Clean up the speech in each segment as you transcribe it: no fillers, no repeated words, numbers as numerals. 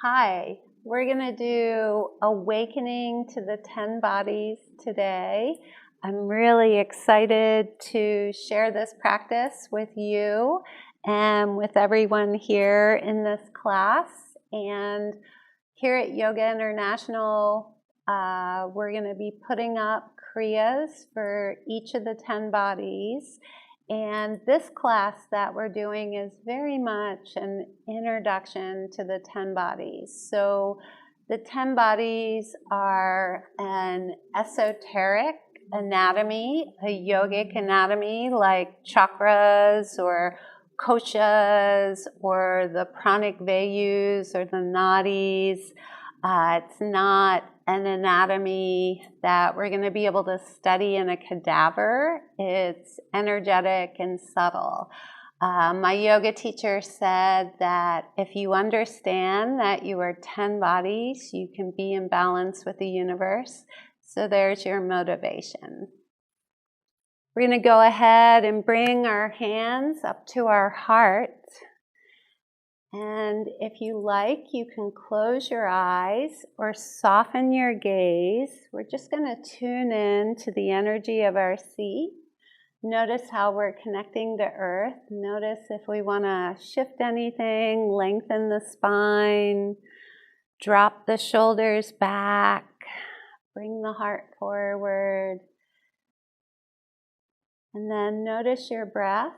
Hi, we're going to do Awakening to the 10 Bodies today. I'm really excited to share this practice with you and with everyone here in this class. And here at Yoga International, we're going to be putting up kriyas for each of the 10 bodies. And this class that we're doing is very much an introduction to the 10 bodies. So the 10 bodies are an esoteric anatomy, a yogic anatomy like chakras or koshas or the pranic vayus or the nadis. It's not an anatomy that we're going to be able to study in a cadaver. It's energetic and subtle. My yoga teacher said that if you understand that you are 10 bodies, you can be in balance with the universe. So there's your motivation. We're going to go ahead and bring our hands up to our heart. And if you like, you can close your eyes or soften your gaze. We're just going to tune in to the energy of our seat. Notice how we're connecting to earth. Notice if we want to shift anything, lengthen the spine, drop the shoulders back, bring the heart forward. And then notice your breath.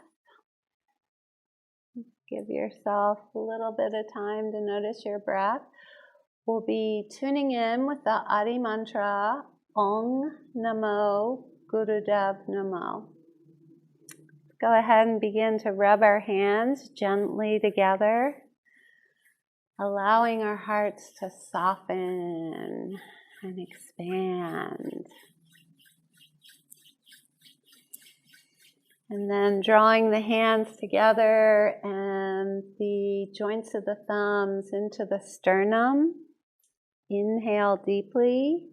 Give yourself a little bit of time to notice your breath. We'll be tuning in with the Adi mantra, Om Namo Gurudev Namo. Go ahead and begin to rub our hands gently together, allowing our hearts to soften and expand. And then drawing the hands together and the joints of the thumbs into the sternum. Inhale deeply.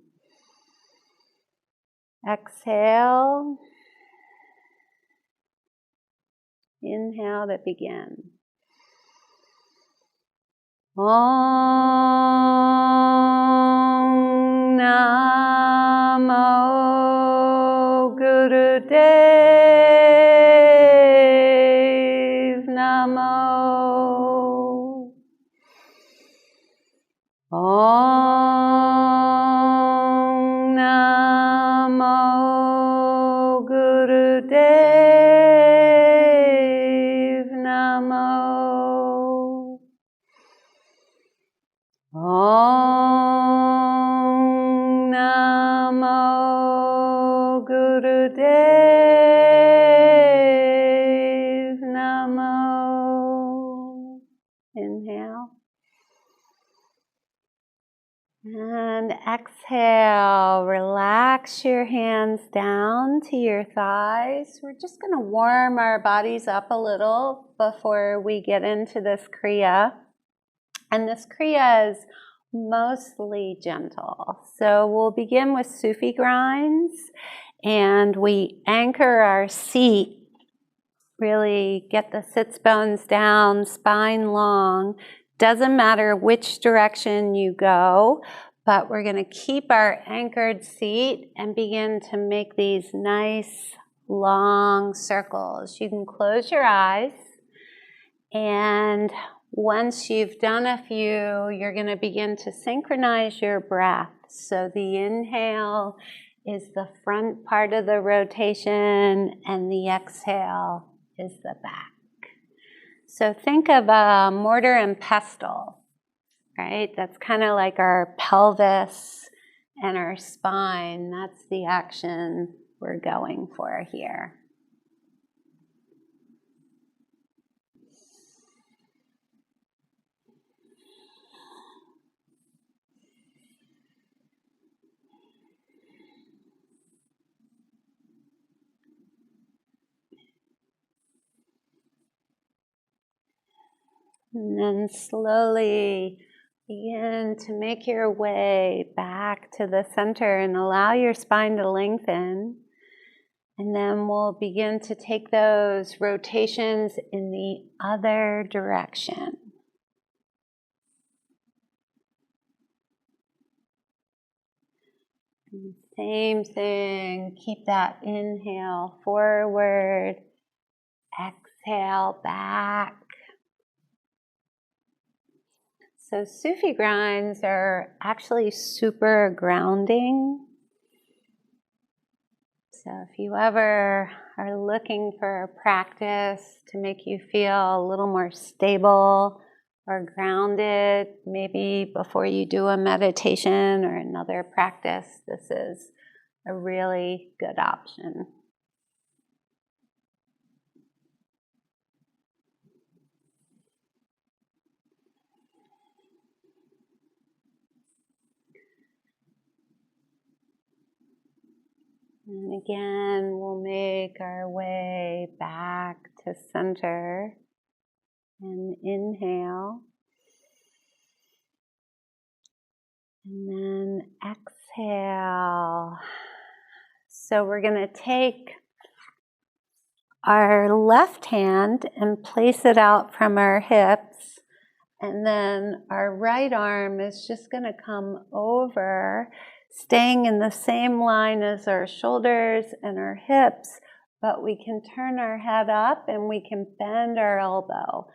Exhale. Inhale to begin. Om Namo Gurudev Namo. Om Namo Gurudev Namo. Om Namo Gurudev Namo. Inhale. And exhale. Relax your hands down to your thighs. We're just going to warm our bodies up a little before we get into this kriya. And this kriya is mostly gentle. So we'll begin with Sufi grinds, and we anchor our seat. Really get the sits bones down, spine long. Doesn't matter which direction you go, but we're going to keep our anchored seat and begin to make these nice long circles. You can close your eyes, and once you've done a few, you're going to begin to synchronize your breath. So the inhale is the front part of the rotation, and the exhale is the back. So think of a mortar and pestle, right? That's kind of like our pelvis and our spine. That's the action we're going for here. And then slowly begin to make your way back to the center and allow your spine to lengthen. And then we'll begin to take those rotations in the other direction. Same thing. Keep that inhale forward, exhale back. So Sufi grinds are actually super grounding. So if you ever are looking for a practice to make you feel a little more stable or grounded, maybe before you do a meditation or another practice, this is a really good option. And again, we'll make our way back to center and inhale. And then exhale. So we're going to take our left hand and place it out from our hips. And then our right arm is just going to come over, staying in the same line as our shoulders and our hips, but we can turn our head up and we can bend our elbow.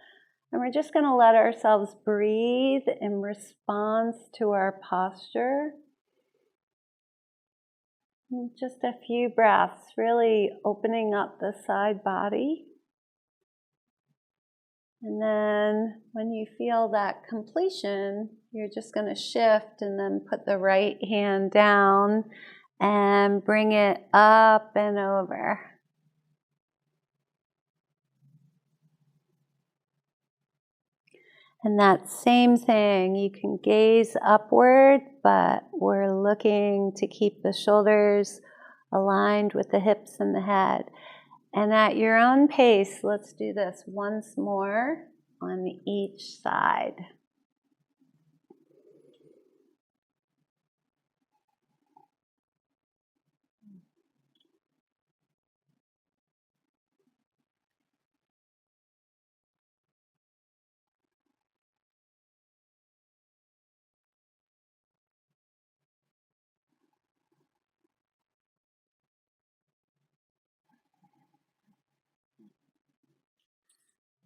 And we're just going to let ourselves breathe in response to our posture. And just a few breaths, really opening up the side body. And then when you feel that completion, you're just going to shift and then put the right hand down and bring it up and over. And that same thing, you can gaze upward, but we're looking to keep the shoulders aligned with the hips and the head. And at your own pace, let's do this once more on each side.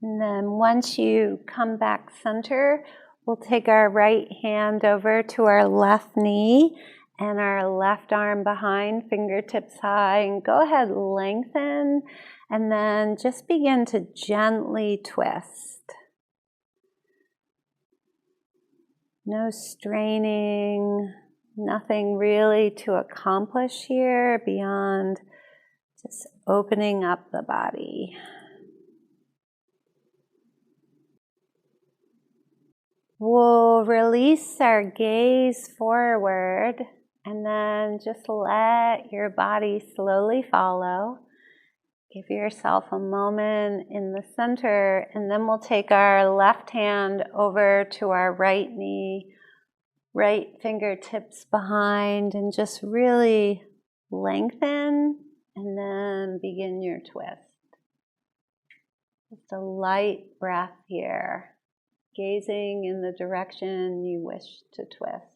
And then once you come back center, we'll take our right hand over to our left knee and our left arm behind, fingertips high, and go ahead, lengthen, and then just begin to gently twist. No straining, nothing really to accomplish here beyond just opening up the body. We'll release our gaze forward and then just let your body slowly follow. Give yourself a moment in the center, and then we'll take our left hand over to our right knee, right fingertips behind, and just really lengthen and then begin your twist. Just a light breath here, gazing in the direction you wish to twist.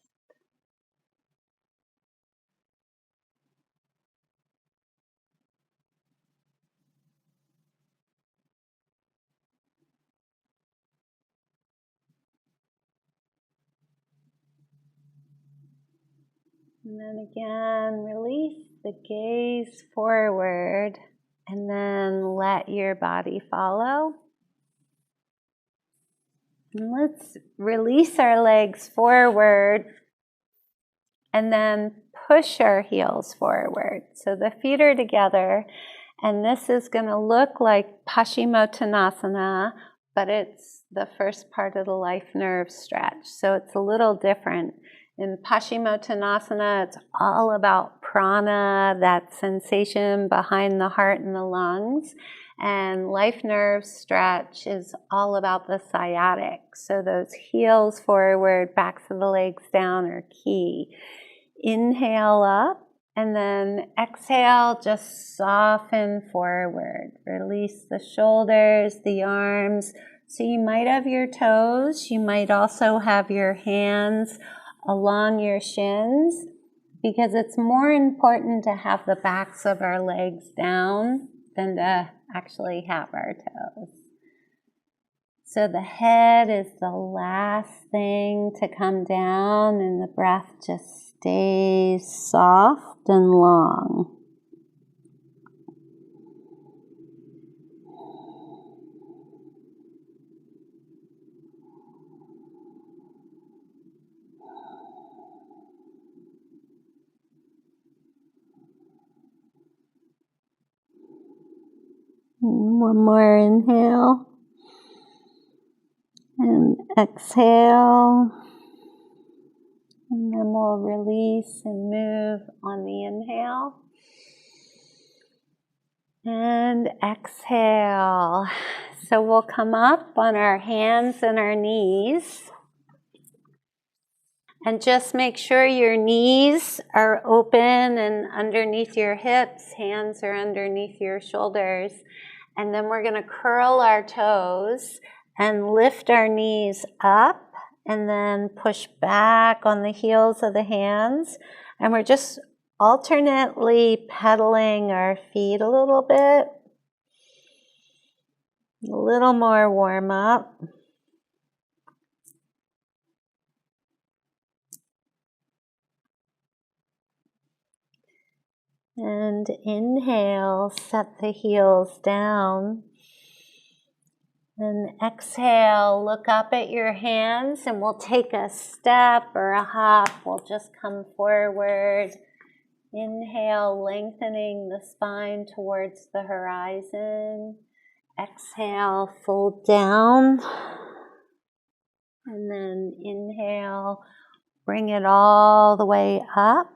And then again, release the gaze forward and then let your body follow. And let's release our legs forward and then push our heels forward. So the feet are together, and this is going to look like Paschimottanasana, but it's the first part of the life nerve stretch. So it's a little different. In Paschimottanasana, it's all about prana, that sensation behind the heart and the lungs. And life nerve stretch is all about the sciatic. So those heels forward, backs of the legs down are key. Inhale up, and then exhale, just soften forward. Release the shoulders, the arms. So you might have your toes. You might also have your hands along your shins. because it's more important to have the backs of our legs down than to actually have our toes. So the head is the last thing to come down, and the breath just stays soft and long. One more inhale. And exhale. And then we'll release and move on the inhale. And exhale. So we'll come up on our hands and our knees. And just make sure your knees are open and underneath your hips. Hands are underneath your shoulders. And then we're going to curl our toes and lift our knees up and then push back on the heels of the hands. And we're just alternately pedaling our feet a little bit. A little more warm up. And inhale, set the heels down. And exhale, look up at your hands, and we'll take a step or a hop. We'll just come forward. Inhale, lengthening the spine towards the horizon. Exhale, fold down. And then inhale, bring it all the way up.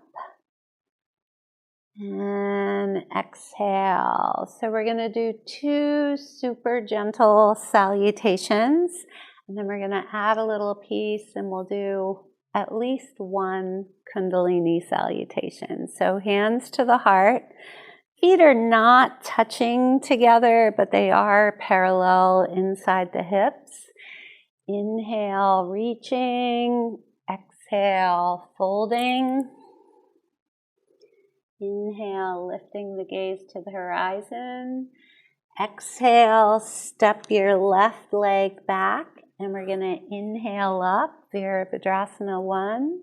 And exhale. So we're going to do 2 super gentle salutations. And then we're going to add a little piece, and we'll do at least 1 Kundalini salutation. So hands to the heart. Feet are not touching together, but they are parallel inside the hips. Inhale, reaching. Exhale, folding. Inhale, lifting the gaze to the horizon. Exhale, step your left leg back, and we're going to inhale up, Virabhadrasana 1.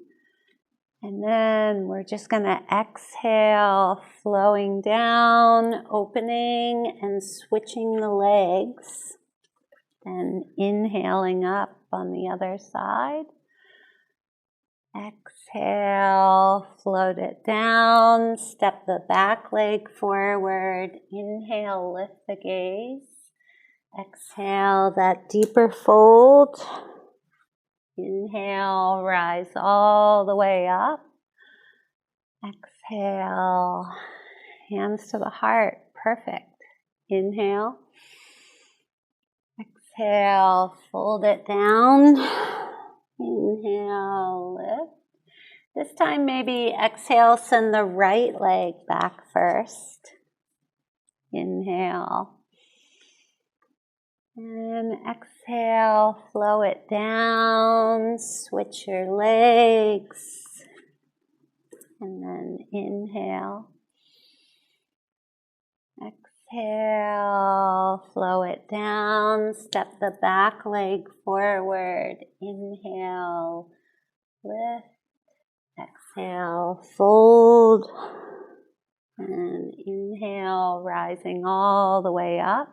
And then we're just going to exhale, flowing down, opening and switching the legs, and inhaling up on the other side. Exhale, float it down, step the back leg forward, inhale, lift the gaze. Exhale, that deeper fold. Inhale, rise all the way up. Exhale, hands to the heart, perfect. Inhale. Exhale, fold it down. Inhale, lift. This time maybe exhale, send the right leg back first. Inhale. And exhale, flow it down, switch your legs. And then inhale. Exhale, flow it down, step the back leg forward. Inhale, lift. Exhale, fold. And inhale, rising all the way up.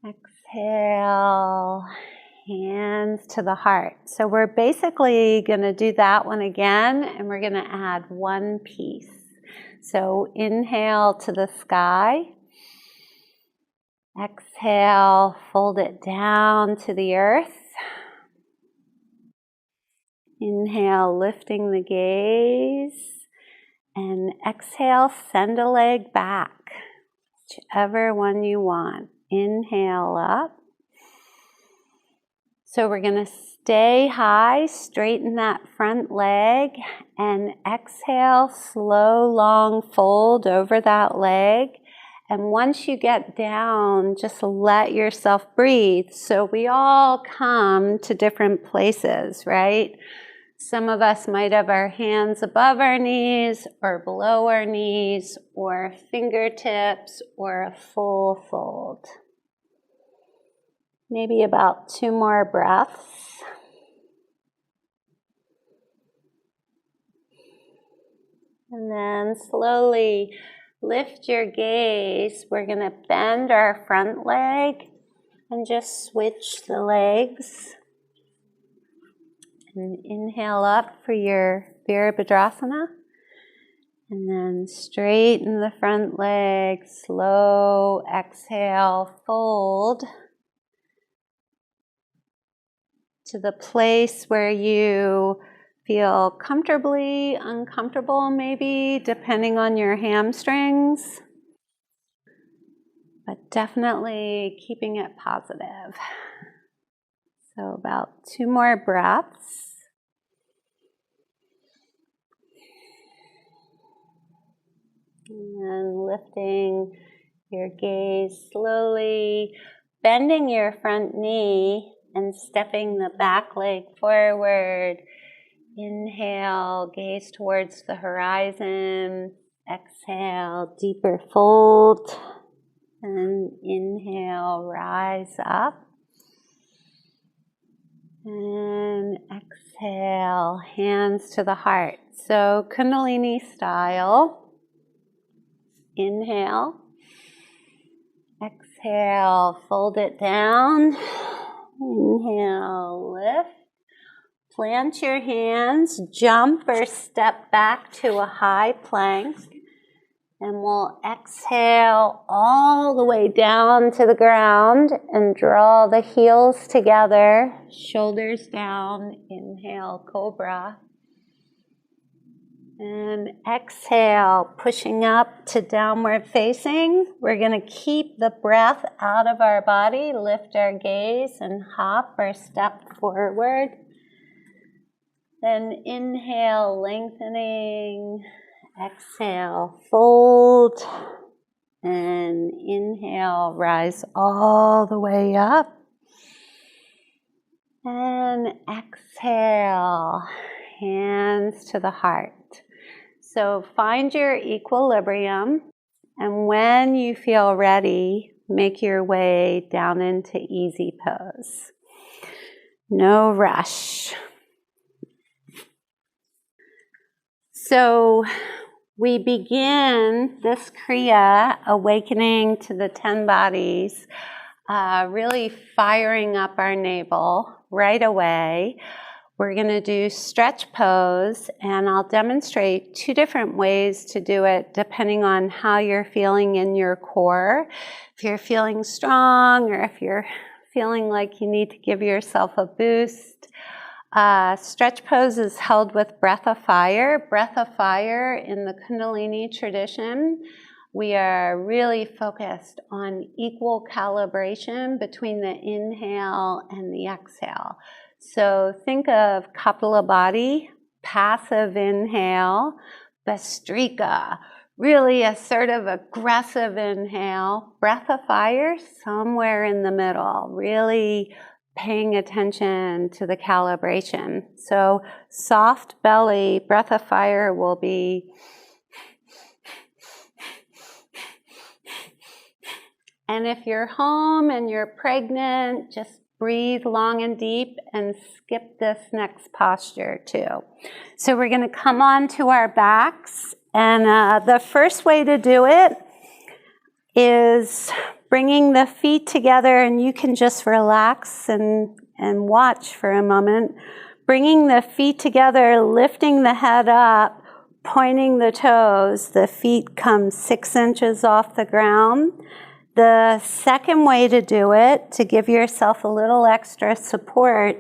Exhale, hands to the heart. So we're basically going to do that one again, and we're going to add 1 piece. So inhale to the sky. Exhale, fold it down to the earth. Inhale, lifting the gaze. And exhale, send a leg back, whichever one you want. Inhale up. So we're going to stay high, straighten that front leg, and exhale, slow, long fold over that leg. And once you get down, just let yourself breathe. So we all come to different places, right? Some of us might have our hands above our knees or below our knees or fingertips or a full fold. Maybe about 2 more breaths. And then slowly lift your gaze. We're going to bend our front leg and just switch the legs. And inhale up for your Virabhadrasana. And then straighten the front leg. Slow exhale, fold to the place where you feel comfortably uncomfortable, maybe, depending on your hamstrings. But definitely keeping it positive. So about 2 more breaths. And then lifting your gaze slowly, bending your front knee and stepping the back leg forward. Inhale, gaze towards the horizon. Exhale, deeper fold. And inhale, rise up. And exhale, hands to the heart. So Kundalini style. Inhale. Exhale, fold it down. Inhale, lift. Plant your hands, jump or step back to a high plank. And we'll exhale all the way down to the ground and draw the heels together, shoulders down. Inhale, cobra. And exhale, pushing up to downward facing. We're going to keep the breath out of our body, lift our gaze and hop or step forward. Then inhale, lengthening. Exhale, fold, and inhale, rise all the way up, and exhale, hands to the heart. So find your equilibrium, and when you feel ready, make your way down into easy pose. No rush. So we begin this Kriya, awakening to the 10 bodies, really firing up our navel right away. We're going to do stretch pose, and I'll demonstrate 2 different ways to do it depending on how you're feeling in your core. If you're feeling strong or if you're feeling like you need to give yourself a boost. Stretch pose is held with breath of fire. Breath of fire in the Kundalini tradition, we are really focused on equal calibration between the inhale and the exhale. So think of Kapalabhati, passive inhale, Bhastrika, really assertive, aggressive inhale, breath of fire somewhere in the middle, really paying attention to the calibration. So soft belly, breath of fire will be and if you're home and you're pregnant, just breathe long and deep and skip this next posture too. So we're going to come on to our backs, and the first way to do it is bringing the feet together, and you can just relax and watch for a moment. Bringing the feet together, lifting the head up, pointing the toes. The feet come 6 inches off the ground. The second way to do it, to give yourself a little extra support,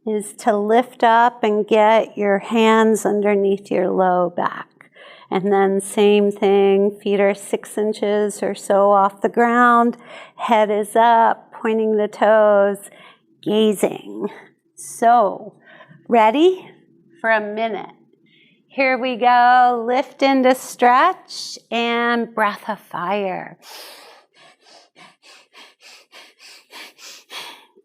is to lift up and get your hands underneath your low back. And then same thing, feet are 6 inches or so off the ground, head is up, pointing the toes, gazing. So, ready for a minute. Here we go, lift into stretch and breath of fire.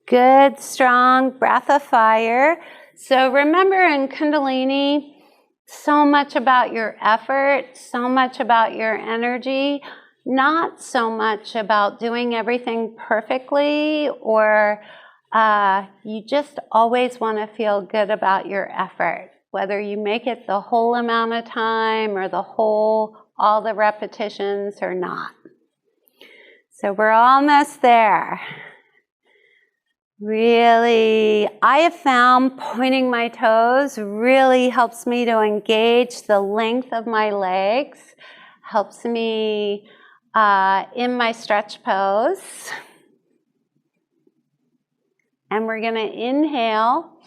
Good, strong breath of fire. So remember in Kundalini, so much about your effort, so much about your energy, not so much about doing everything perfectly, or you just always want to feel good about your effort, whether you make it the whole amount of time or all the repetitions or not. So we're almost there. Really, I have found pointing my toes really helps me to engage the length of my legs, helps me in my stretch pose. And we're going to inhale,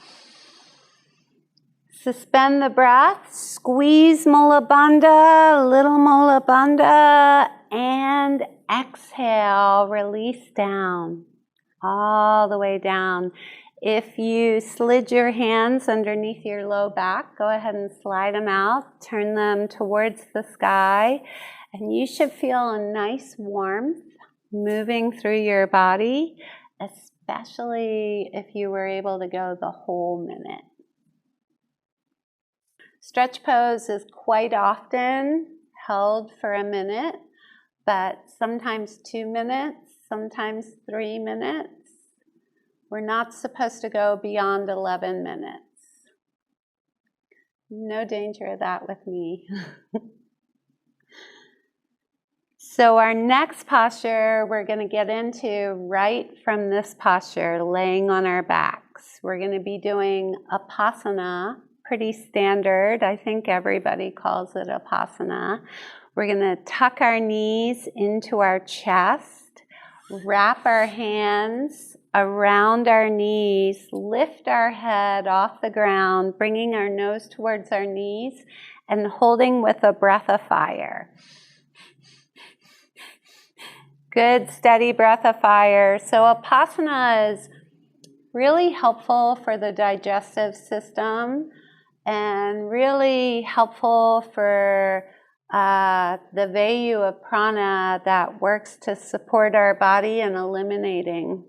suspend the breath, squeeze Mula Bandha, little Mula Bandha, and exhale, release down. All the way down. If you slid your hands underneath your low back, go ahead and slide them out, turn them towards the sky, and you should feel a nice warmth moving through your body, especially if you were able to go the whole minute. Stretch pose is quite often held for a minute, but sometimes 2 minutes, sometimes 3 minutes. We're not supposed to go beyond 11 minutes. No danger of that with me. So our next posture we're going to get into right from this posture, laying on our backs. We're going to be doing Apasana, pretty standard. I think everybody calls it Apasana. We're going to tuck our knees into our chest, wrap our hands around our knees, lift our head off the ground, bringing our nose towards our knees, and holding with a breath of fire. Good, steady breath of fire. So Apasana is really helpful for the digestive system and really helpful for the vayu of prana that works to support our body in eliminating.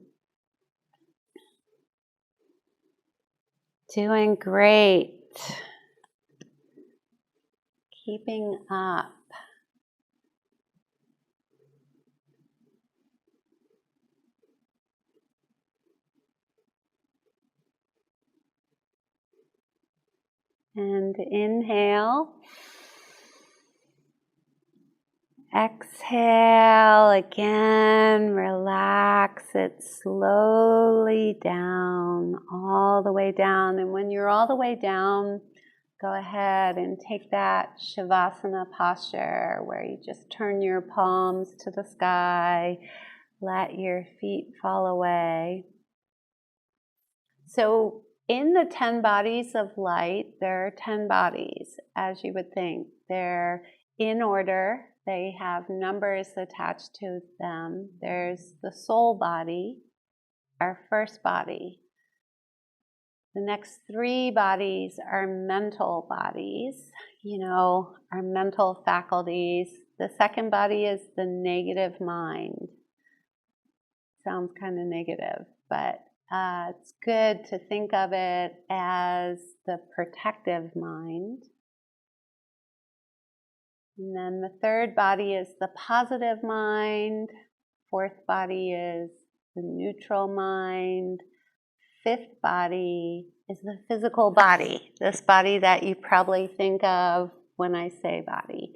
Doing great. Keeping up. And inhale. Exhale again, relax it slowly down, all the way down. And when you're all the way down, go ahead and take that Shavasana posture where you just turn your palms to the sky, let your feet fall away. So in the 10 bodies of light, there are 10 bodies, as you would think. They're in order. They have numbers attached to them. There's the soul body, our first body. The next 3 bodies are mental bodies, our mental faculties. The second body is the negative mind. Sounds kind of negative, but it's good to think of it as the protective mind. And then the third body is the positive mind. Fourth body is the neutral mind. Fifth body is the physical body, this body that you probably think of when I say body.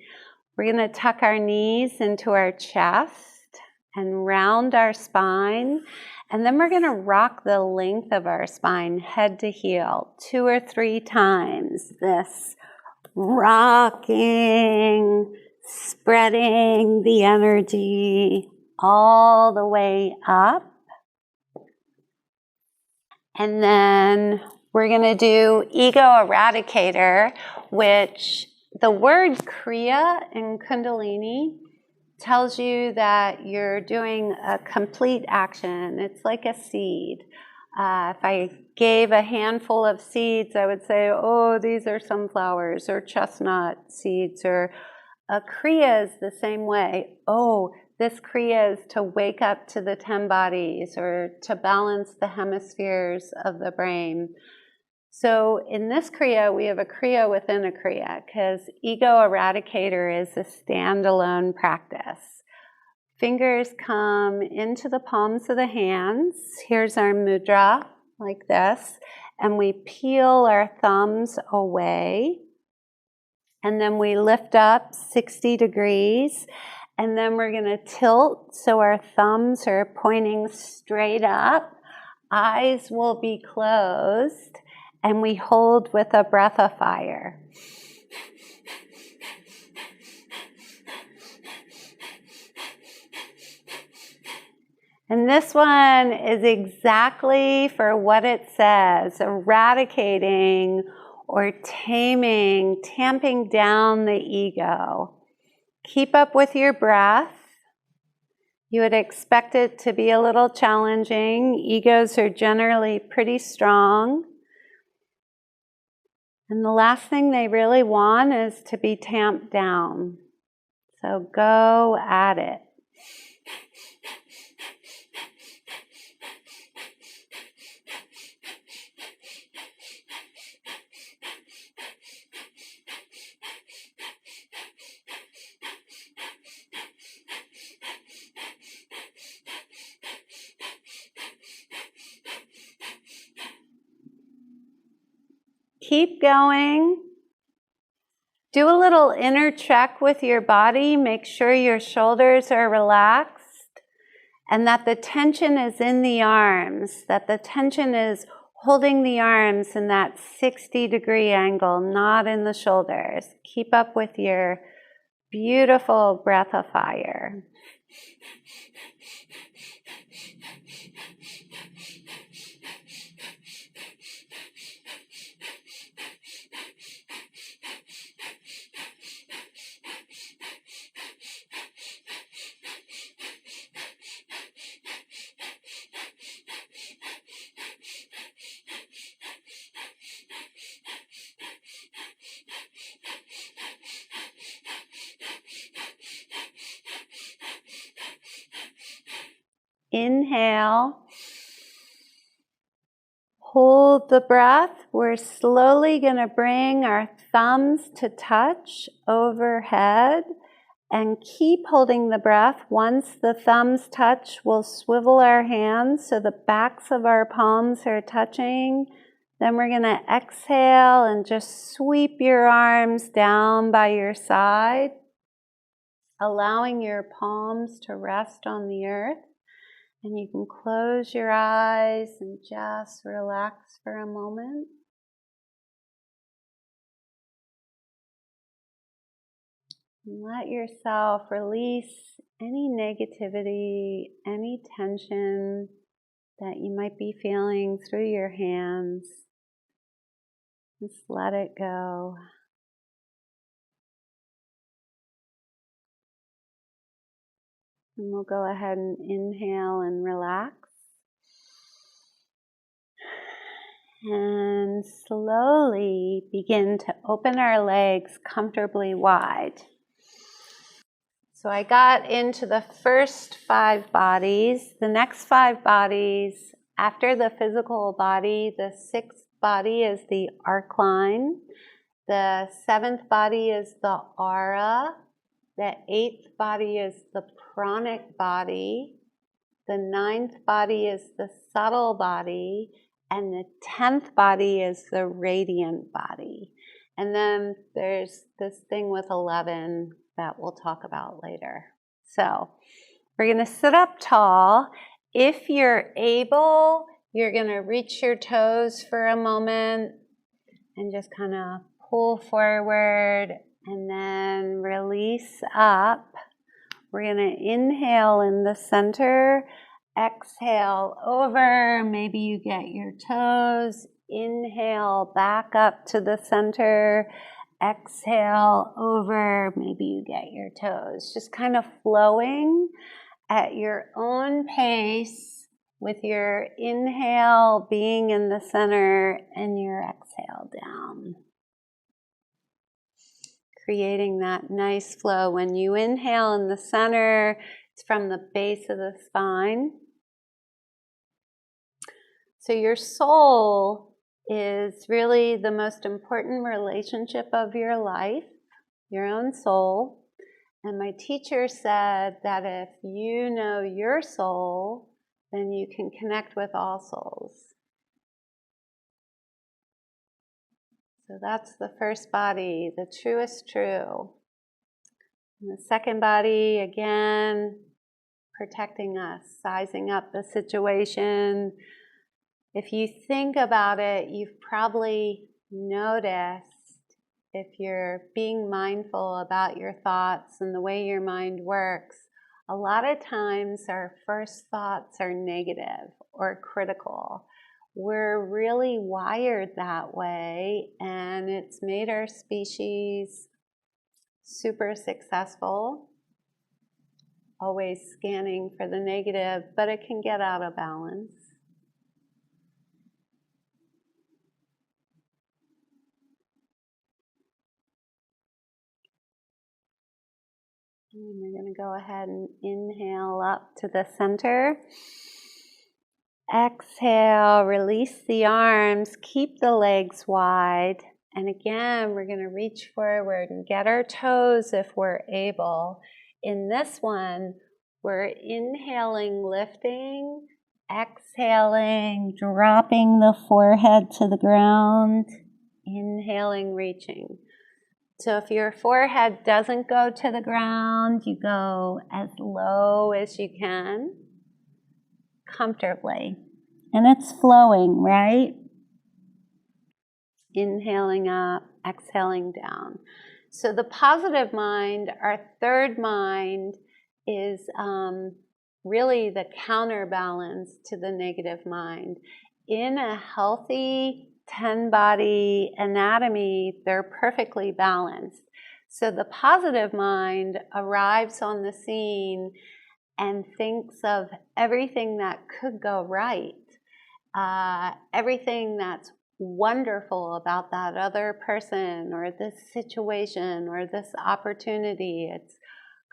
We're going to tuck our knees into our chest and round our spine. And then we're going to rock the length of our spine, head to heel, 2 or 3 times. This rocking, spreading the energy all the way up. And then we're going to do ego eradicator, which the word kriya in Kundalini tells you that you're doing a complete action. It's like a seed. If I gave a handful of seeds, I would say, oh, these are sunflowers or chestnut seeds, or a kriya is the same way. Oh, this kriya is to wake up to the 10 bodies or to balance the hemispheres of the brain. So in this kriya, we have a kriya within a kriya because ego eradicator is a standalone practice. Fingers come into the palms of the hands. Here's our mudra, like this. And we peel our thumbs away. And then we lift up 60 degrees. And then we're going to tilt so our thumbs are pointing straight up. Eyes will be closed. And we hold with a breath of fire. And this one is exactly for what it says, eradicating or taming, tamping down the ego. Keep up with your breath. You would expect it to be a little challenging. Egos are generally pretty strong. And the last thing they really want is to be tamped down. So go at it. Keep going. Do a little inner check with your body. Make sure your shoulders are relaxed and that the tension is in the arms, that the tension is holding the arms in that 60-degree angle, not in the shoulders. Keep up with your beautiful breath of fire. Inhale. Hold the breath. We're slowly going to bring our thumbs to touch overhead and keep holding the breath. Once the thumbs touch, we'll swivel our hands so the backs of our palms are touching. Then we're going to exhale and just sweep your arms down by your side, allowing your palms to rest on the earth. And you can close your eyes and just relax for a moment. And let yourself release any negativity, any tension that you might be feeling through your hands. Just let it go. And we'll go ahead and inhale and relax. And slowly begin to open our legs comfortably wide. So I got into the first 5 bodies. The next 5 bodies, after the physical body, the 6th body is the arc line. The 7th body is the aura. The 8th body is the pranic body. The 9th body is the subtle body. And the 10th body is the radiant body. And then there's this thing with 11 that we'll talk about later. So we're going to sit up tall. If you're able, you're going to reach your toes for a moment and just kind of pull forward and then release up. We're going to inhale in the center, exhale over, maybe you get your toes, inhale back up to the center, exhale over, maybe you get your toes. Just kind of flowing at your own pace with your inhale being in the center and your exhale down. Creating that nice flow. When you inhale in the center, It's from the base of the spine. So your soul is really the most important relationship of your life, your own soul. And my teacher said that if you know your soul, then you can connect with all souls. So that's the first body, the truest true. And the second body, again, protecting us, sizing up the situation. If you think about it, you've probably noticed, if you're being mindful about your thoughts and the way your mind works, a lot of times our first thoughts are negative or critical. We're really wired that way, and it's made our species super successful, always scanning for the negative, but it can get out of balance. And we're going to go ahead and inhale up to the center. Exhale, release the arms, keep the legs wide. And again, we're going to reach forward and get our toes if we're able. In this one, we're inhaling, lifting, exhaling, dropping the forehead to the ground, inhaling, reaching. So if your forehead doesn't go to the ground, you go as low as you can, comfortably. And it's flowing, right? Inhaling up, exhaling down. So the positive mind, our third mind, is really the counterbalance to the negative mind. In a healthy 10-body anatomy, they're perfectly balanced. So the positive mind arrives on the scene and thinks of everything that could go right, everything that's wonderful about that other person or this situation or this opportunity. It's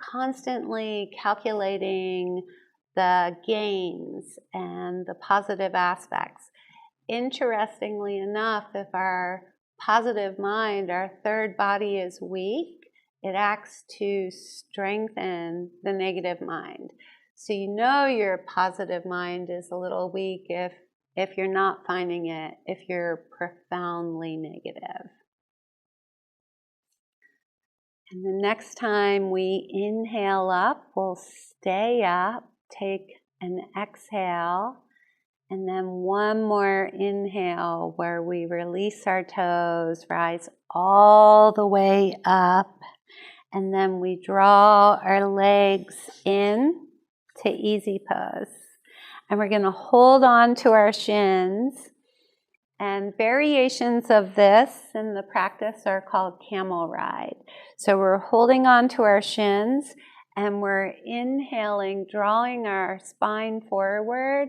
constantly calculating the gains and the positive aspects. Interestingly enough, if our positive mind, our third body, is weak, it acts to strengthen the negative mind. So you know your positive mind is a little weak if you're not finding it, if you're profoundly negative. And the next time we inhale up, we'll stay up, take an exhale, and then one more inhale where we release our toes, rise all the way up, and then we draw our legs in to easy pose. And we're going to hold on to our shins. And variations of this in the practice are called camel ride. So we're holding on to our shins and we're inhaling, drawing our spine forward,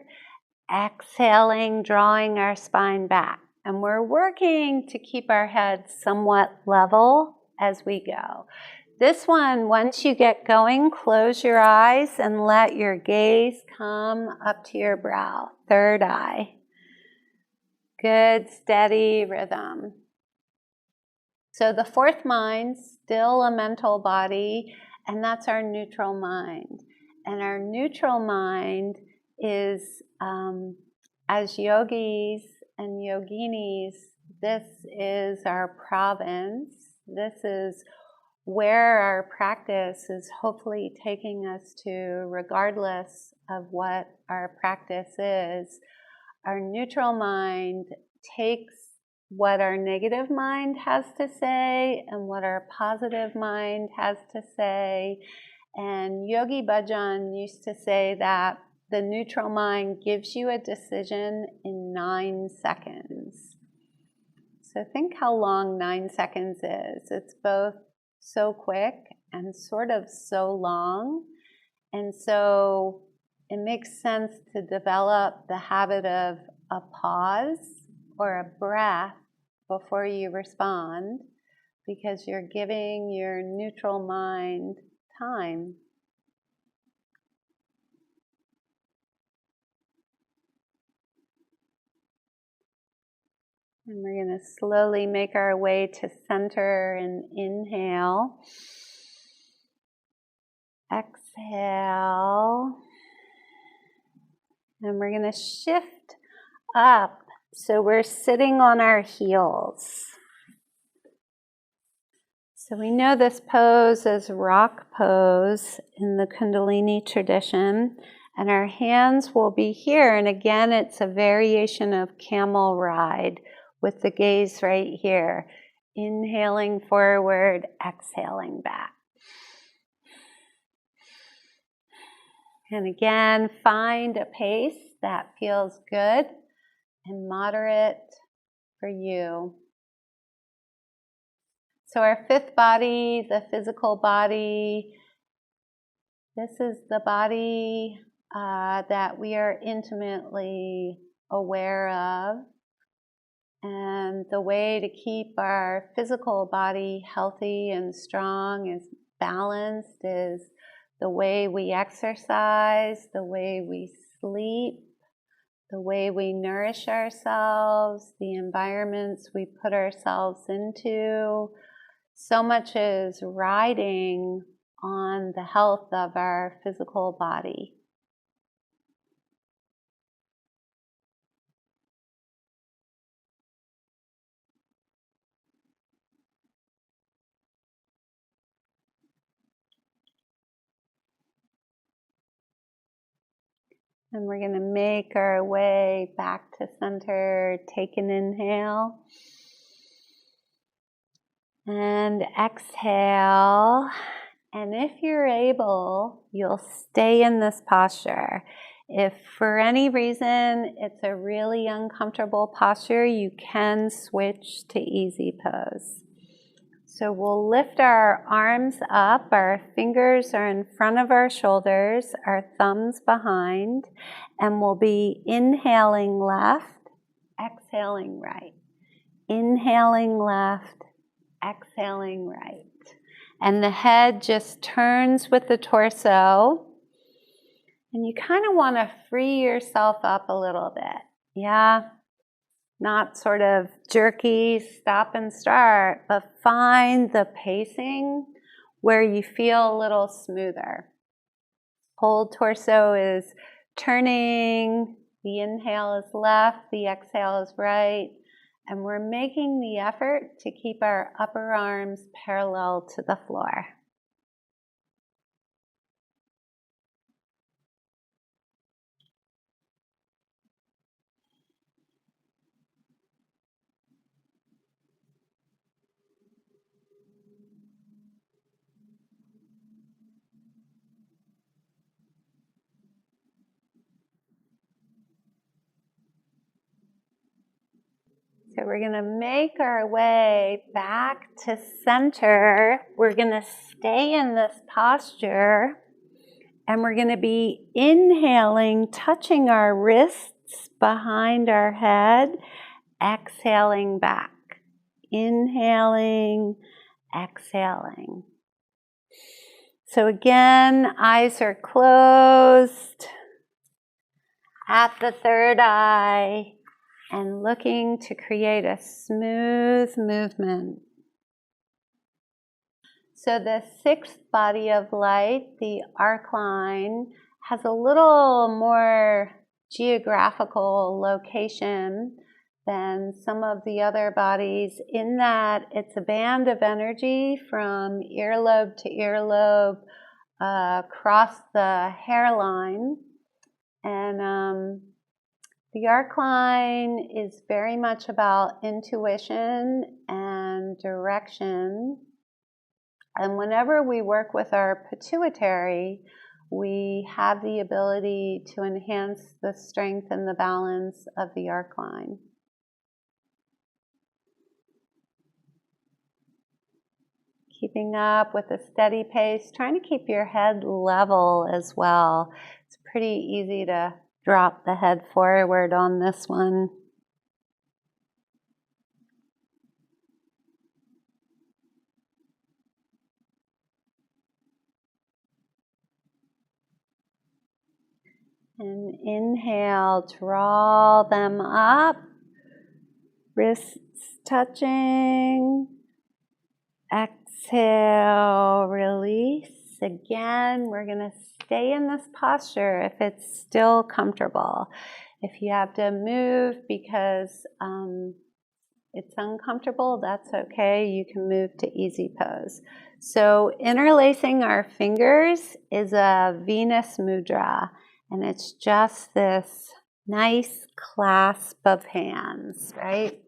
exhaling, drawing our spine back. And we're working to keep our head somewhat level as we go. This one, once you get going, close your eyes and let your gaze come up to your brow, third eye. Good, steady rhythm. So the fourth mind, still a mental body, and that's our neutral mind. And our neutral mind is, as yogis and yoginis, this is our province. This is where our practice is hopefully taking us to, regardless of what our practice is. Our neutral mind takes what our negative mind has to say and what our positive mind has to say. And Yogi Bhajan used to say that the neutral mind gives you a decision in 9 seconds. So think how long 9 seconds is. It's both so quick and sort of so long. And so it makes sense to develop the habit of a pause or a breath before you respond, because you're giving your neutral mind time. And we're going to slowly make our way to center and inhale. Exhale. And we're going to shift up. So we're sitting on our heels. So we know this pose as rock pose in the Kundalini tradition. And our hands will be here. And again, it's a variation of camel ride with the gaze right here. Inhaling forward, exhaling back. And again, find a pace that feels good and moderate for you. So our fifth body, the physical body, this is the body that we are intimately aware of. And the way to keep our physical body healthy and strong and balanced is the way we exercise, the way we sleep, the way we nourish ourselves, the environments we put ourselves into. So much is riding on the health of our physical body. And we're going to make our way back to center. Take an inhale. And exhale. And if you're able, you'll stay in this posture. If for any reason it's a really uncomfortable posture, you can switch to easy pose. So we'll lift our arms up, our fingers are in front of our shoulders, our thumbs behind, and we'll be inhaling left, exhaling right. Inhaling left, exhaling right. And the head just turns with the torso. And you kind of want to free yourself up a little bit. Yeah? Not sort of jerky, stop and start, but find the pacing where you feel a little smoother. Whole torso is turning, the inhale is left, the exhale is right, and we're making the effort to keep our upper arms parallel to the floor. So we're going to make our way back to center. We're going to stay in this posture, and we're going to be inhaling, touching our wrists behind our head, exhaling back. Inhaling, exhaling. So again, eyes are closed at the third eye, and looking to create a smooth movement. So the sixth body of light, the arc line, has a little more geographical location than some of the other bodies, in that it's a band of energy from earlobe to earlobe across the hairline. And the arc line is very much about intuition and direction. And whenever we work with our pituitary, we have the ability to enhance the strength and the balance of the arc line. Keeping up with a steady pace, trying to keep your head level as well. It's pretty easy to drop the head forward on this one. And inhale, draw them up. wrists touching. Exhale, release. Again, we're going to stay in this posture if it's still comfortable. If you have to move because it's uncomfortable, that's okay. You can move to easy pose. So interlacing our fingers is a Venus mudra, and it's just this nice clasp of hands, right?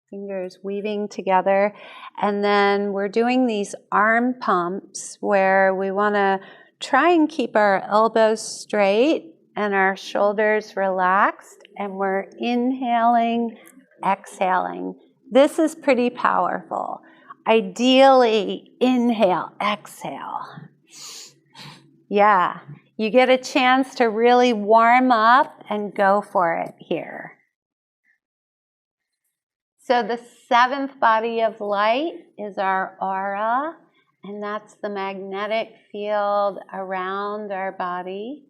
Fingers weaving together. And then we're doing these arm pumps where we want to try and keep our elbows straight and our shoulders relaxed, and we're inhaling, exhaling. This is pretty powerful. Ideally, inhale, exhale. Yeah, you get a chance to really warm up and go for it here. So the seventh body of light is our aura, and that's the magnetic field around our body.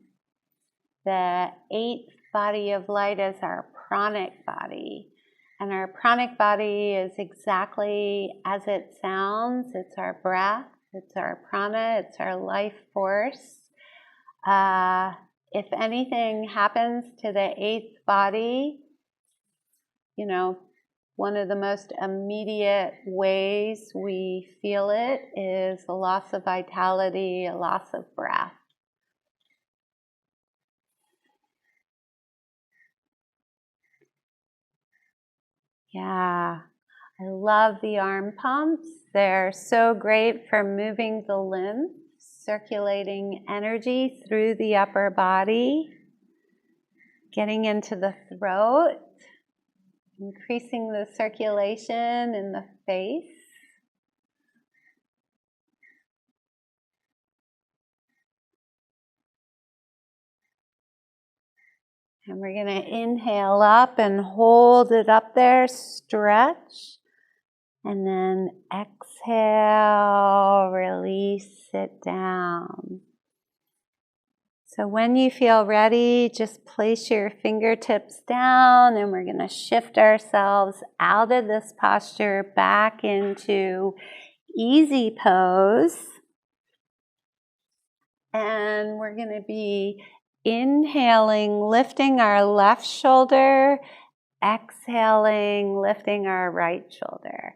The eighth body of light is our pranic body. And our pranic body is exactly as it sounds. It's our breath, it's our prana, it's our life force. If anything happens to the eighth body, one of the most immediate ways we feel it is a loss of vitality, a loss of breath. Yeah, I love the arm pumps. They're so great for moving the lymph, circulating energy through the upper body, getting into the throat, increasing the circulation in the face. And we're going to inhale up and hold it up there, stretch. And then exhale, release it down. So when you feel ready, just place your fingertips down, and we're going to shift ourselves out of this posture back into easy pose. And we're going to be inhaling, lifting our left shoulder, exhaling, lifting our right shoulder.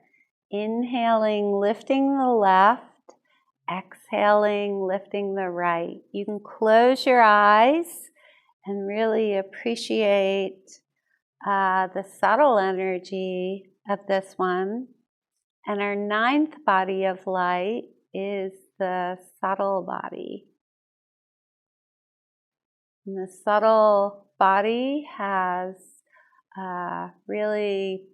Inhaling, lifting the left, exhaling, lifting the right. You can close your eyes and really appreciate the subtle energy of this one. And our ninth body of light is the subtle body. And the subtle body has really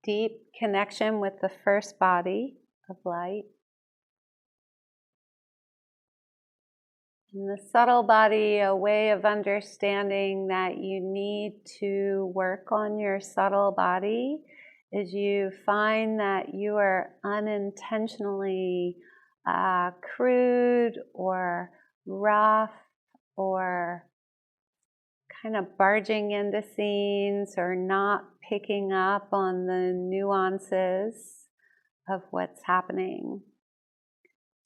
deep connection with the first body of light. And the subtle body, a way of understanding that you need to work on your subtle body, is you find that you are unintentionally crude or rough or kind of barging into scenes or not picking up on the nuances of what's happening.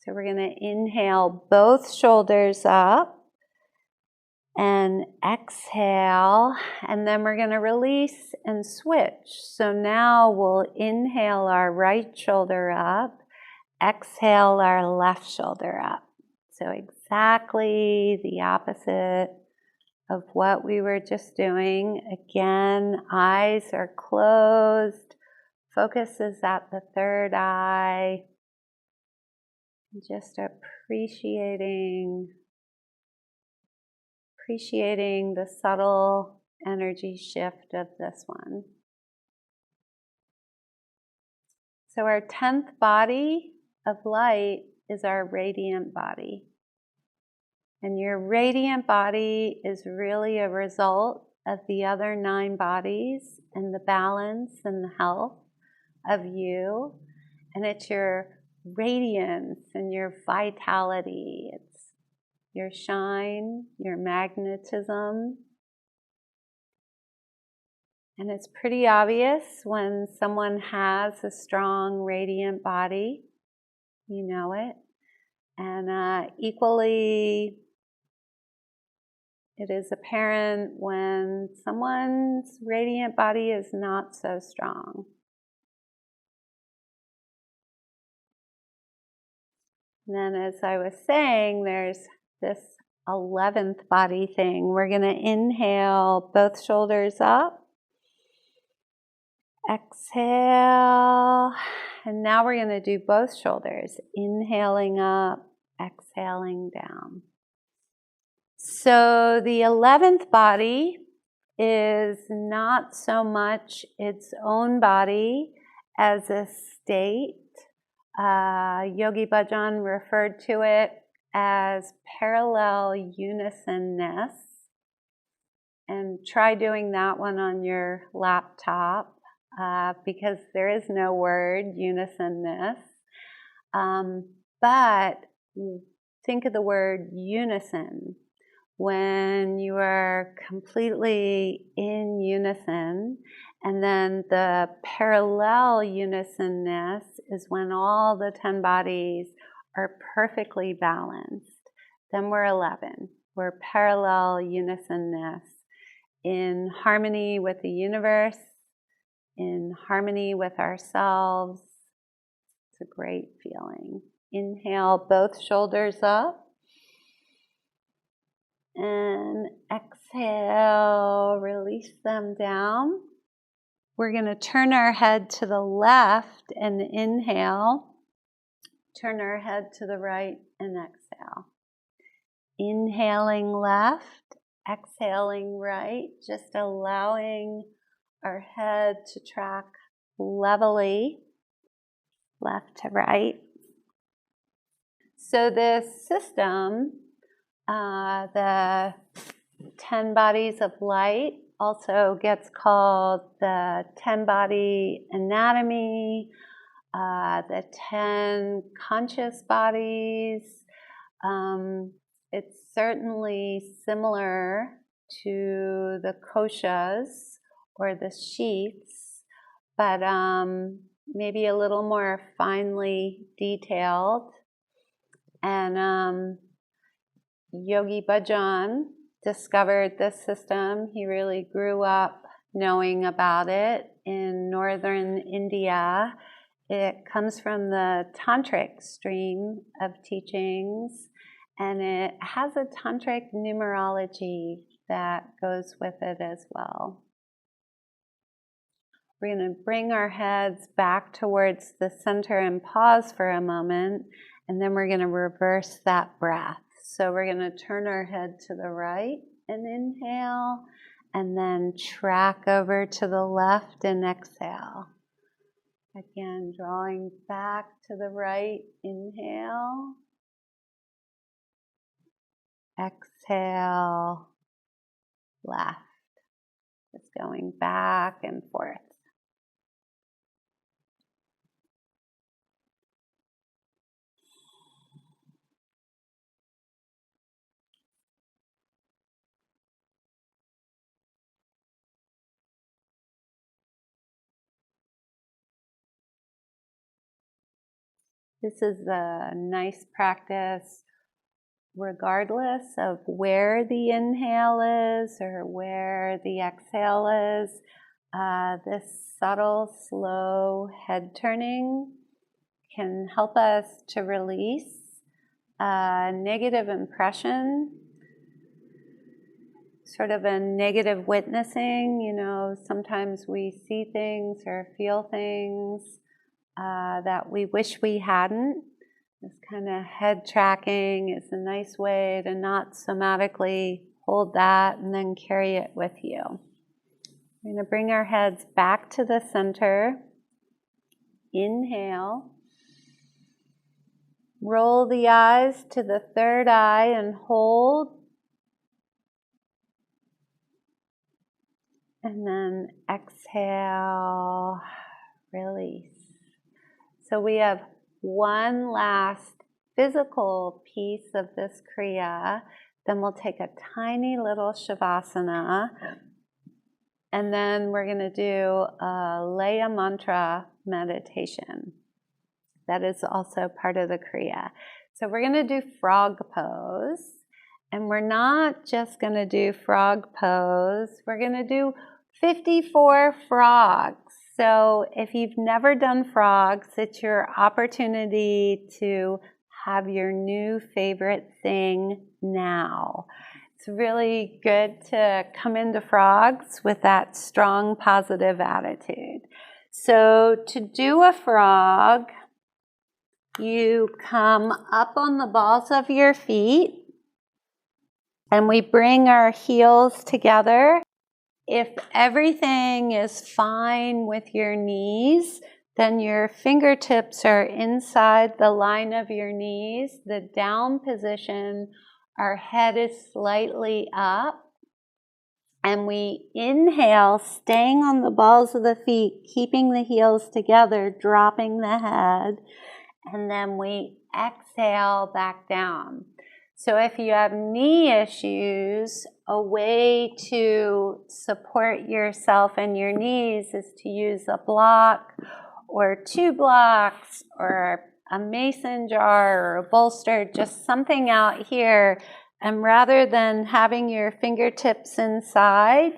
So we're going to inhale both shoulders up and exhale, and then we're going to release and switch. So now we'll inhale our right shoulder up, exhale our left shoulder up. So exactly the opposite of what we were just doing. Again, eyes are closed, focus is at the third eye. Just appreciating the subtle energy shift of this one. So our 10th body of light is our radiant body. And your radiant body is really a result of the other 9 bodies and the balance and the health of you. And it's your radiance and your vitality. It's your shine, your magnetism. And it's pretty obvious when someone has a strong, radiant body. You know it. And equally, it is apparent when someone's radiant body is not so strong. And then, as I was saying, there's this 11th body thing. We're going to inhale both shoulders up. Exhale. And now we're going to do both shoulders. Inhaling up, exhaling down. So the 11th body is not so much its own body as a state. Yogi Bhajan referred to it as parallel unisonness. And try doing that one on your laptop because there is no word, unisonness. But think of the word unison. When you are completely in unison, and then the parallel unisonness is when all the 10 bodies are perfectly balanced. Then we're 11. We're parallel unisonness, in harmony with the universe, in harmony with ourselves. It's a great feeling. Inhale both shoulders up. And exhale, release them down. We're going to turn our head to the left and inhale. Turn our head to the right and exhale. Inhaling left, exhaling right, just allowing our head to track levelly, left to right. So this system, the 10 bodies of light, also gets called the 10-body anatomy, the 10 conscious bodies. It's certainly similar to the koshas or the sheaths, but maybe a little more finely detailed. And Yogi Bhajan discovered this system. He really grew up knowing about it in northern India. It comes from the tantric stream of teachings, and it has a tantric numerology that goes with it as well. We're going to bring our heads back towards the center and pause for a moment, and then we're going to reverse that breath. So we're going to turn our head to the right and inhale, and then track over to the left and exhale. Again, drawing back to the right, inhale. Exhale, left. Just going back and forth. This is a nice practice regardless of where the inhale is or where the exhale is. This subtle, slow head turning can help us to release negative impression, sort of a negative witnessing. You know, sometimes we see things or feel things that we wish we hadn't. This kind of head tracking is a nice way to not somatically hold that and then carry it with you. We're going to bring our heads back to the center. Inhale. Roll the eyes to the third eye and hold. And then exhale, release. So we have one last physical piece of this kriya. Then we'll take a tiny little shavasana. and then we're going to do a Laya mantra meditation. That is also part of the Kriya. So we're going to do frog pose. And we're not just going to do frog pose. We're going to do 54 frogs. So if you've never done frogs, it's your opportunity to have your new favorite thing now. It's really good to come into frogs with that strong positive attitude. So to do a frog, you come up on the balls of your feet and we bring our heels together. If everything is fine with your knees, then your fingertips are inside the line of your knees. The down position, our head is slightly up. And we inhale, staying on the balls of the feet, keeping the heels together, dropping the head. And then we exhale back down. So if you have knee issues, a way to support yourself and your knees is to use a block or 2 blocks or a mason jar or a bolster, just something out here. And rather than having your fingertips inside,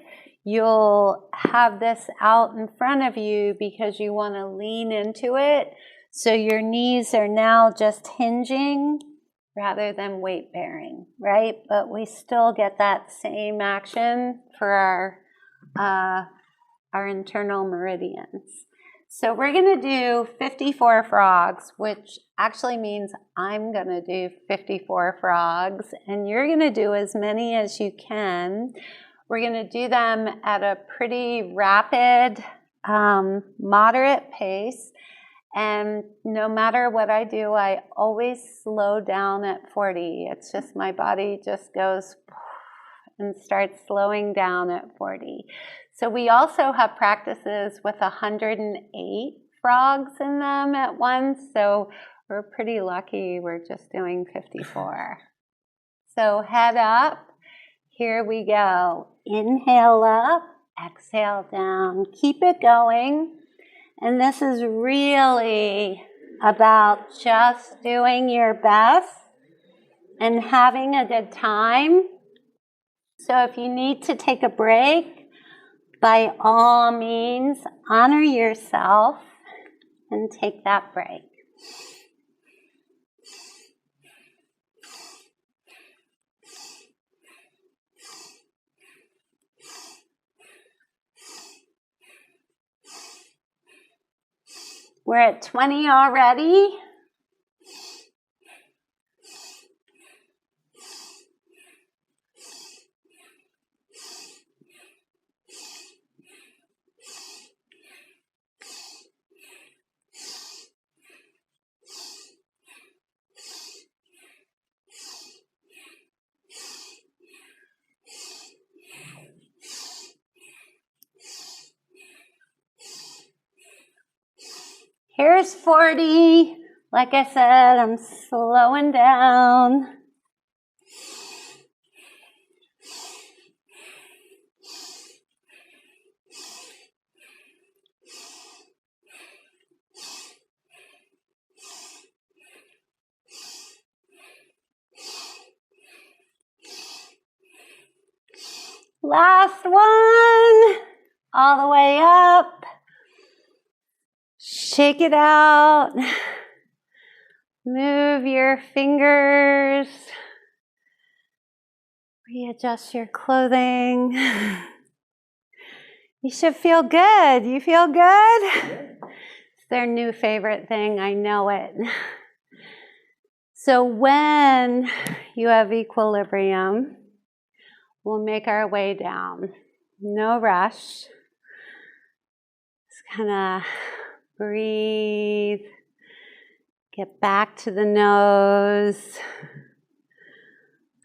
you'll have this out in front of you because you want to lean into it. So your knees are now just hinging rather than weight bearing, right? But we still get that same action for our internal meridians. So we're going to do 54 frogs, which actually means I'm going to do 54 frogs, and you're going to do as many as you can. We're going to do them at a pretty rapid, moderate pace. And no matter what I do, I always slow down at 40. It's just my body just goes and starts slowing down at 40. So we also have practices with 108 frogs in them at once. So we're pretty lucky we're just doing 54. So head up. Here we go. Inhale up, exhale down. Keep it going. And this is really about just doing your best and having a good time. So if you need to take a break, by all means, honor yourself and take that break. We're at 20 already. Here's 40. Like I said, I'm slowing down. Last one. All the way up. Shake it out. Move your fingers. Readjust your clothing. You should feel good. You feel good? It's their new favorite thing. I know it. So when you have equilibrium, we'll make our way down. No rush. Just kind of breathe. Get back to the nose.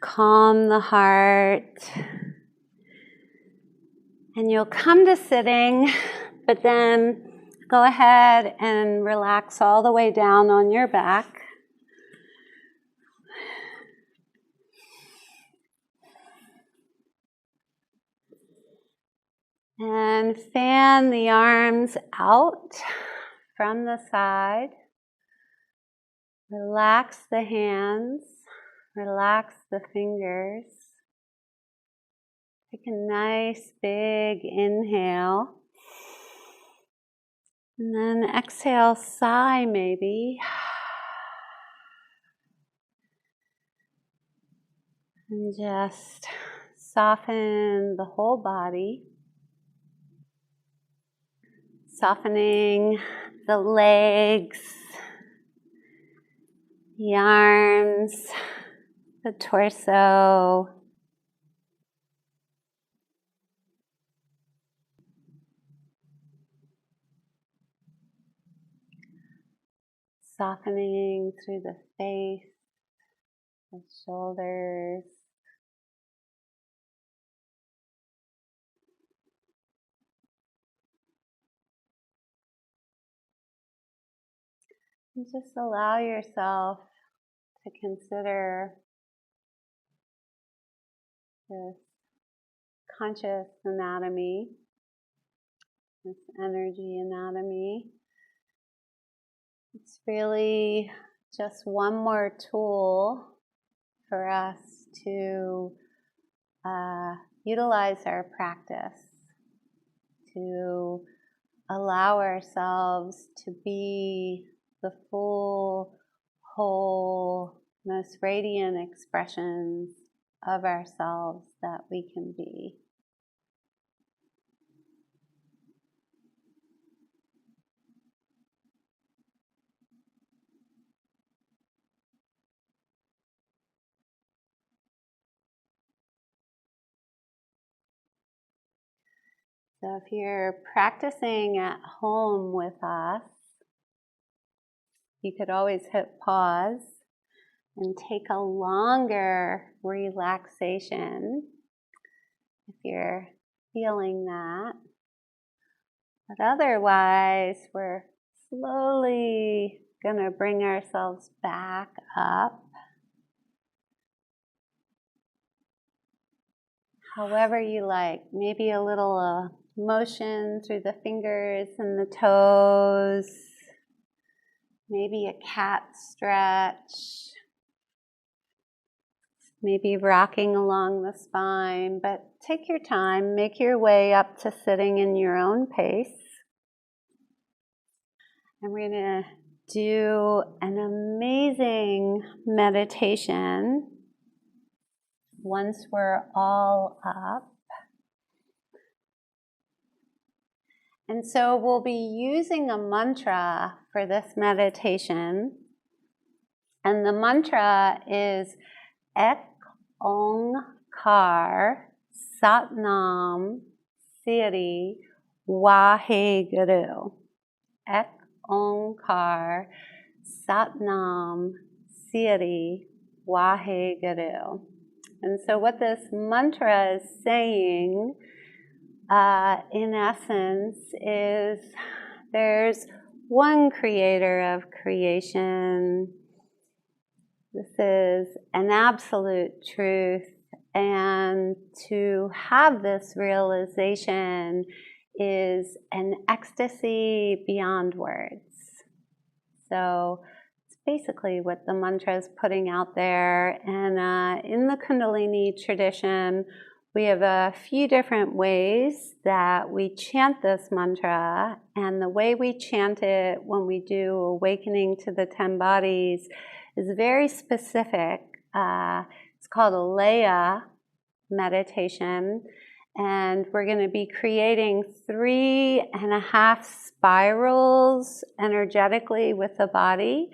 Calm the heart. And you'll come to sitting, but then go ahead and relax all the way down on your back. And fan the arms out from the side. Relax the hands. Relax the fingers. Take a nice big inhale. And then exhale, sigh maybe. And just soften the whole body. Softening the legs, the arms, the torso. Softening through the face, the shoulders. And just allow yourself to consider this conscious anatomy, this energy anatomy. It's really just one more tool for us to utilize our practice, to allow ourselves to be the full, whole, most radiant expressions of ourselves that we can be. So if you're practicing at home with us, you could always hit pause and take a longer relaxation if you're feeling that. But otherwise, we're slowly going to bring ourselves back up. However you like, maybe a little motion through the fingers and the toes, maybe a cat stretch, maybe rocking along the spine, but take your time, make your way up to sitting in your own pace. And we're going to do an amazing meditation once we're all up. And so we'll be using a mantra for this meditation. And the mantra is Ek Onkar Satnam Siri Waheguru. Ek Onkar Satnam Siri Waheguru. And so what this mantra is saying, in essence, is there's one creator of creation. This is an absolute truth. And to have this realization is an ecstasy beyond words. So it's basically what the mantra is putting out there. And in the Kundalini tradition, we have a few different ways that we chant this mantra. And the way we chant it when we do awakening to the 10 bodies is very specific. It's called a Leya meditation. And we're going to be creating 3.5 spirals energetically with the body.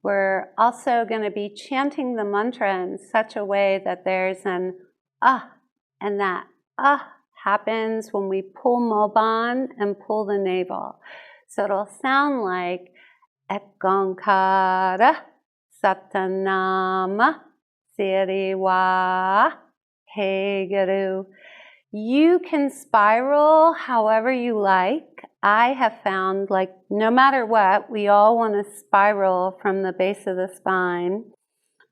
We're also going to be chanting the mantra in such a way that there's an and that happens when we pull Moban and pull the navel. So it'll sound like Ek Onkar Satnam Siri Waheguru. You can spiral however you like. I have found, like, no matter what, we all want to spiral from the base of the spine.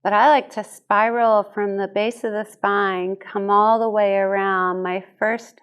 But I like to spiral from the base of the spine, come all the way around. My first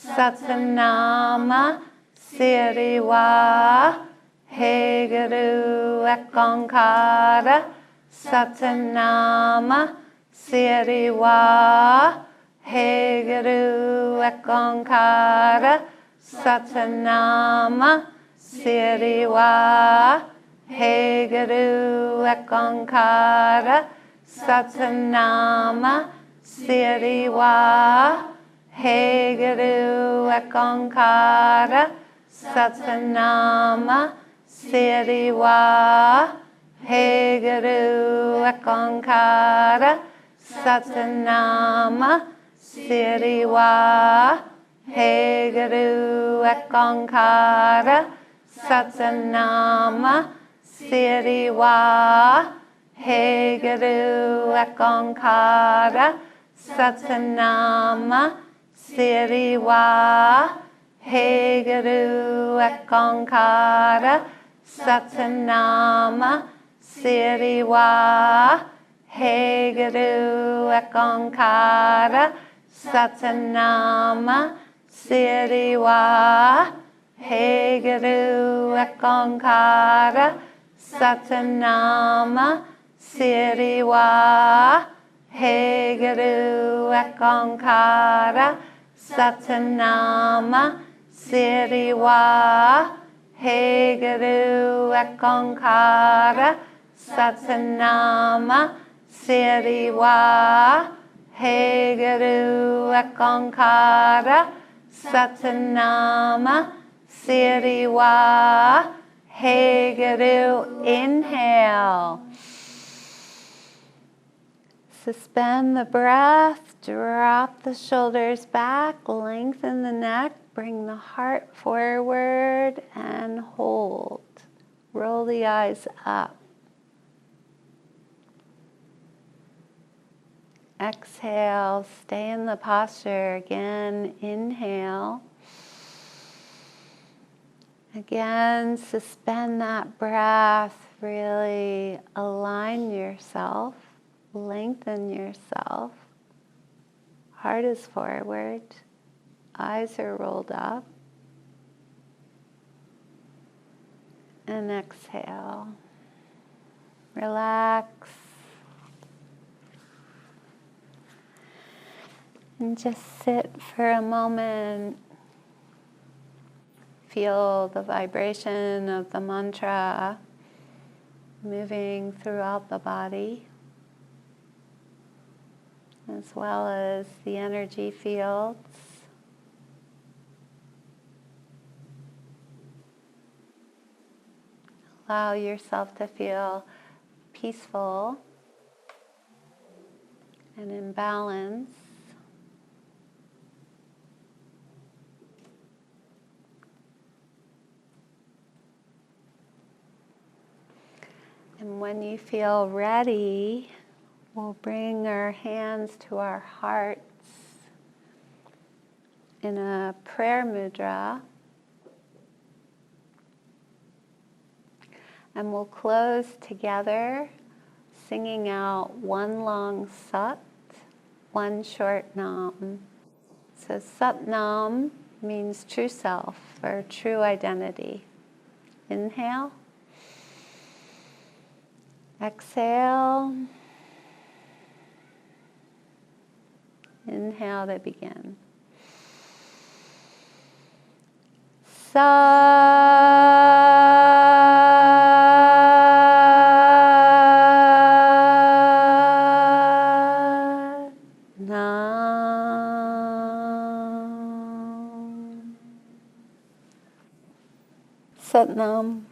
Satanama Siriwa Hegaru Ekonkara Satanama Siriwa Hegaru Ekonkara Satanama Siriwa Hegaru Ekonkara Satanama Siriwa Hegaru Ekonkara Satanama Siriwa Hegaru Ekonkara Satanama Siriwa Hegaru Ekonkara Satanama Siriwa Hegaru Ekonkara Satanama Siriwa Hegaru Ekonkara Satanama Siriwa Hegaru Ekonkara Satanama Siriwa Hegaru Ekonkara Satanama Siriwa Hegaru Ekonkara Satanama Siriwa Hegaru Ekonkara Satanama Siriwa Hegaru Ekonkara Satanama Siriwa Hegaru. Inhale. Suspend the breath, drop the shoulders back, lengthen the neck, bring the heart forward and hold. Roll the eyes up. Exhale, stay in the posture. Again, inhale. Again, suspend that breath, really align yourself. Lengthen yourself. Heart is forward. Eyes are rolled up. And exhale. Relax. And just sit for a moment. Feel the vibration of the mantra moving throughout the body, as well as the energy fields. Allow yourself to feel peaceful and in balance. And when you feel ready, we'll bring our hands to our hearts in a prayer mudra. And we'll close together, singing out one long sat, one short nam. So sat nam means true self or true identity. Inhale. Exhale. Inhale to begin. Sat Nam. Sat Nam.